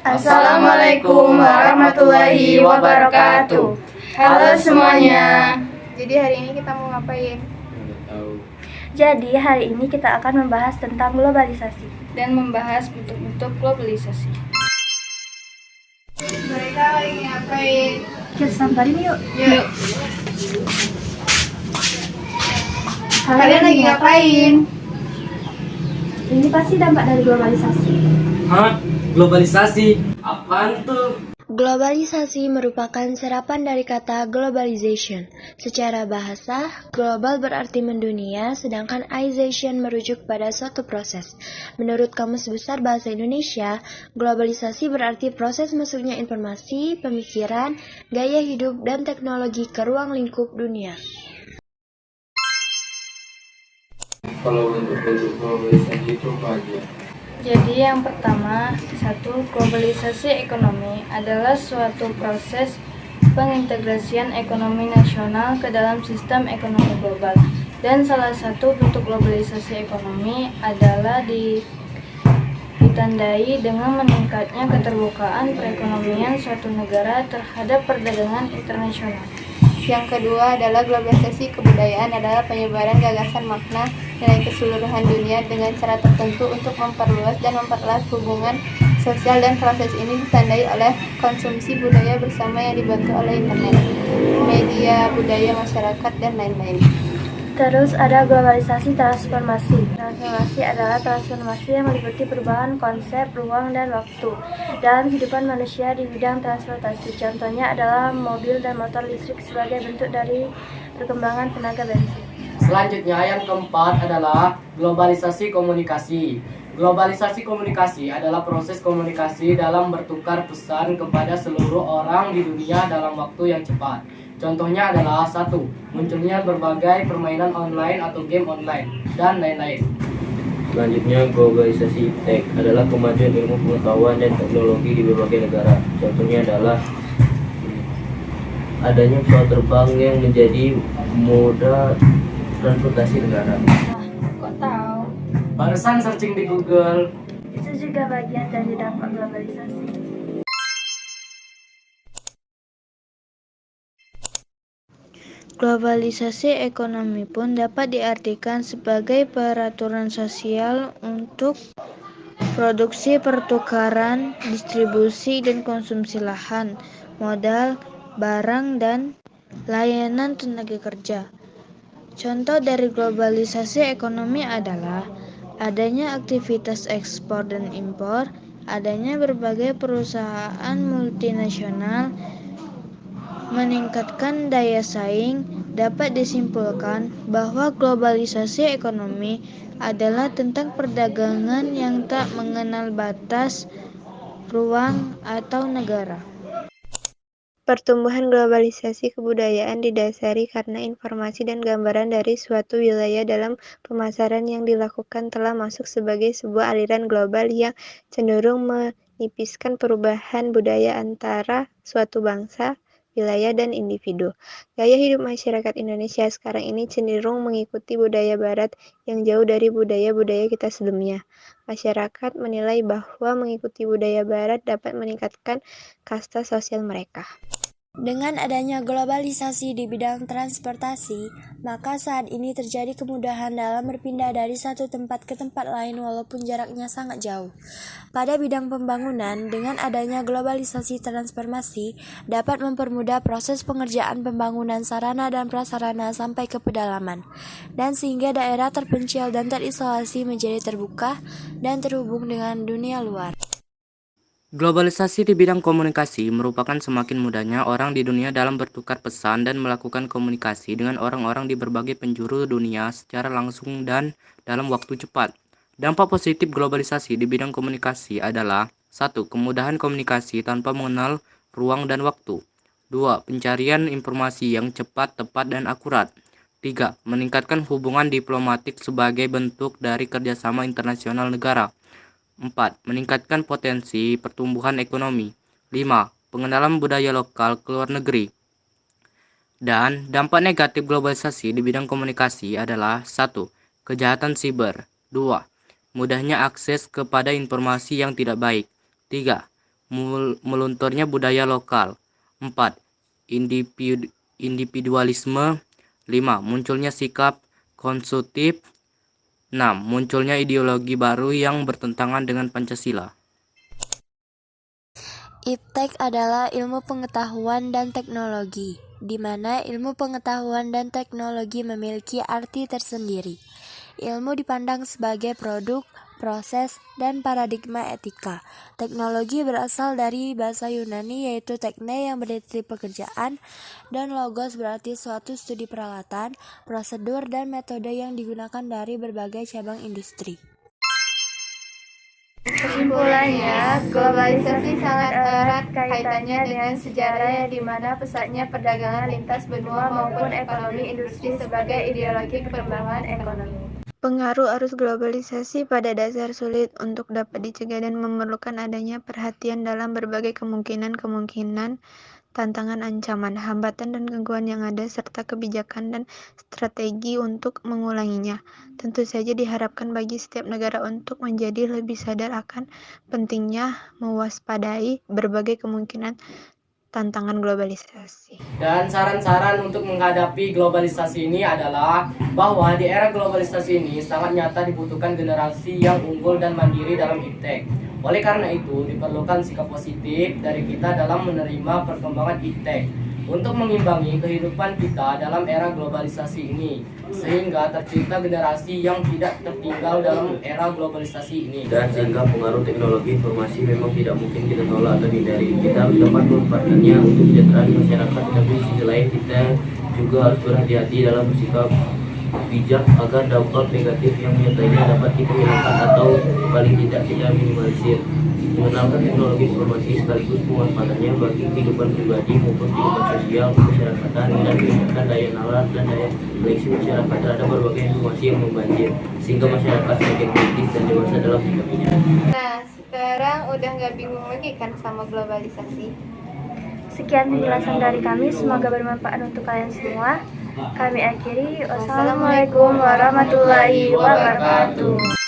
Assalamualaikum warahmatullahi wabarakatuh. Halo semuanya. Jadi hari ini kita mau ngapain? Jadi hari ini kita akan membahas tentang globalisasi Dan membahas bentuk-bentuk globalisasi. Mereka lagi ngapain? Kita samperin yuk. Yuk. Kalian lagi ngapain? Ini pasti dampak dari globalisasi. Hah? Globalisasi? Apaan tuh? Globalisasi merupakan serapan dari kata globalization. Secara bahasa, global berarti mendunia, sedangkan ization merujuk pada suatu proses. Menurut Kamus Besar Bahasa Indonesia, globalisasi berarti proses masuknya informasi, pemikiran, gaya hidup, dan teknologi ke ruang lingkup dunia. Kalau bentuk globalisasi itu apa aja? Jadi yang pertama, globalisasi ekonomi adalah suatu proses pengintegrasian ekonomi nasional ke dalam sistem ekonomi global. Dan salah satu bentuk globalisasi ekonomi adalah ditandai dengan meningkatnya keterbukaan perekonomian suatu negara terhadap perdagangan internasional. Yang kedua adalah globalisasi kebudayaan adalah penyebaran gagasan makna nilai keseluruhan dunia dengan cara tertentu untuk memperluas dan memperluas hubungan sosial, dan proses ini ditandai oleh konsumsi budaya bersama yang dibantu oleh internet, media, budaya, masyarakat, dan lain-lain. Terus ada globalisasi transformasi. Transformasi adalah transformasi yang meliputi perubahan konsep, ruang, dan waktu dalam kehidupan manusia di bidang transportasi. Contohnya adalah mobil dan motor listrik sebagai bentuk dari perkembangan tenaga bensin. Selanjutnya yang keempat adalah globalisasi komunikasi. Globalisasi komunikasi adalah proses komunikasi dalam bertukar pesan kepada seluruh orang di dunia dalam waktu yang cepat. Contohnya adalah 1. Munculnya berbagai permainan online atau game online, dan lain-lain. Selanjutnya, globalisasi tech adalah kemajuan ilmu pengetahuan dan teknologi di berbagai negara. Contohnya adalah adanya pesawat terbang yang menjadi moda transportasi negara. Kok tahu? Barusan searching di Google. Itu juga bagian dari dampak globalisasi. Globalisasi ekonomi pun dapat diartikan sebagai peraturan sosial untuk produksi, pertukaran, distribusi, dan konsumsi lahan, modal, barang, dan layanan tenaga kerja. Contoh dari globalisasi ekonomi adalah adanya aktivitas ekspor dan impor, adanya berbagai perusahaan multinasional, meningkatkan daya saing. Dapat disimpulkan bahwa globalisasi ekonomi adalah tentang perdagangan yang tak mengenal batas, ruang, atau negara. Pertumbuhan globalisasi kebudayaan didasari karena informasi dan gambaran dari suatu wilayah dalam pemasaran yang dilakukan telah masuk sebagai sebuah aliran global yang cenderung menipiskan perubahan budaya antara suatu bangsa, wilayah, dan individu. Gaya hidup masyarakat Indonesia sekarang ini cenderung mengikuti budaya barat yang jauh dari budaya-budaya kita sebelumnya. Masyarakat menilai bahwa mengikuti budaya barat dapat meningkatkan kasta sosial mereka. Dengan adanya globalisasi di bidang transportasi, maka saat ini terjadi kemudahan dalam berpindah dari satu tempat ke tempat lain walaupun jaraknya sangat jauh. Pada bidang pembangunan, dengan adanya globalisasi transformasi dapat mempermudah proses pengerjaan pembangunan sarana dan prasarana sampai ke pedalaman, dan sehingga daerah terpencil dan terisolasi menjadi terbuka dan terhubung dengan dunia luar. Globalisasi di bidang komunikasi merupakan semakin mudahnya orang di dunia dalam bertukar pesan dan melakukan komunikasi dengan orang-orang di berbagai penjuru dunia secara langsung dan dalam waktu cepat. Dampak positif globalisasi di bidang komunikasi adalah 1. Kemudahan komunikasi tanpa mengenal ruang dan waktu. 2. Pencarian informasi yang cepat, tepat, dan akurat. 3. Meningkatkan hubungan diplomatik sebagai bentuk dari kerjasama internasional negara. 4. Meningkatkan potensi pertumbuhan ekonomi. 5. Pengenalan budaya lokal ke luar negeri. Dan dampak negatif globalisasi di bidang komunikasi adalah 1. Kejahatan siber. 2. Mudahnya akses kepada informasi yang tidak baik. 3. Melunturnya budaya lokal. 4. Individualisme. 5. Munculnya sikap konsumtif. 6. Munculnya ideologi baru yang bertentangan dengan Pancasila. Iptek adalah ilmu pengetahuan dan teknologi, di mana ilmu pengetahuan dan teknologi memiliki arti tersendiri. Ilmu dipandang sebagai produk, proses, dan paradigma etika. Teknologi berasal dari bahasa Yunani yaitu tekne yang berarti pekerjaan, dan logos berarti suatu studi peralatan, prosedur, dan metode yang digunakan dari berbagai cabang industri. Kesimpulannya, globalisasi sangat erat kaitannya dengan sejarah di mana pesatnya perdagangan lintas benua maupun ekonomi industri sebagai ideologi perkembangan ekonomi. Pengaruh arus globalisasi pada dasar sulit untuk dapat dicegah dan memerlukan adanya perhatian dalam berbagai kemungkinan, tantangan, ancaman, hambatan, dan gangguan yang ada, serta kebijakan dan strategi untuk mengulanginya. Tentu saja diharapkan bagi setiap negara untuk menjadi lebih sadar akan pentingnya mewaspadai berbagai kemungkinan tantangan globalisasi. Dan saran-saran untuk menghadapi globalisasi ini adalah bahwa di era globalisasi ini sangat nyata dibutuhkan generasi yang unggul dan mandiri dalam iptek. Oleh karena itu, diperlukan sikap positif dari kita dalam menerima perkembangan iptek untuk mengimbangi kehidupan kita dalam era globalisasi ini, sehingga tercipta generasi yang tidak tertinggal dalam era globalisasi ini. Dan sehingga pengaruh teknologi informasi memang tidak mungkin kita tolak atau hindari. Kita harus dapat memanfaatkannya untuk kesejahteraan masyarakat, tapi di sisi lain kita juga harus berhati-hati dalam bersikap bijak agar dampak negatif yang menyertainya dapat kita hilangkan atau paling tidak kita minimalisir. Mengenalkan teknologi informasi sekaligus pemanfaatannya bagi kehidupan pribadi maupun kehidupan sosial, kemasyarakatan, dan meningkatkan daya nalar dan daya seleksi masyarakat terhadap berbagai informasi yang membanjir, sehingga masyarakat semakin kritis dan dewasa dalam menyikapinya. Nah, sekarang udah nggak bingung lagi kan sama globalisasi? Sekian penjelasan dari kami, semoga bermanfaat untuk kalian semua. Kami akhiri, wassalamualaikum warahmatullahi wabarakatuh.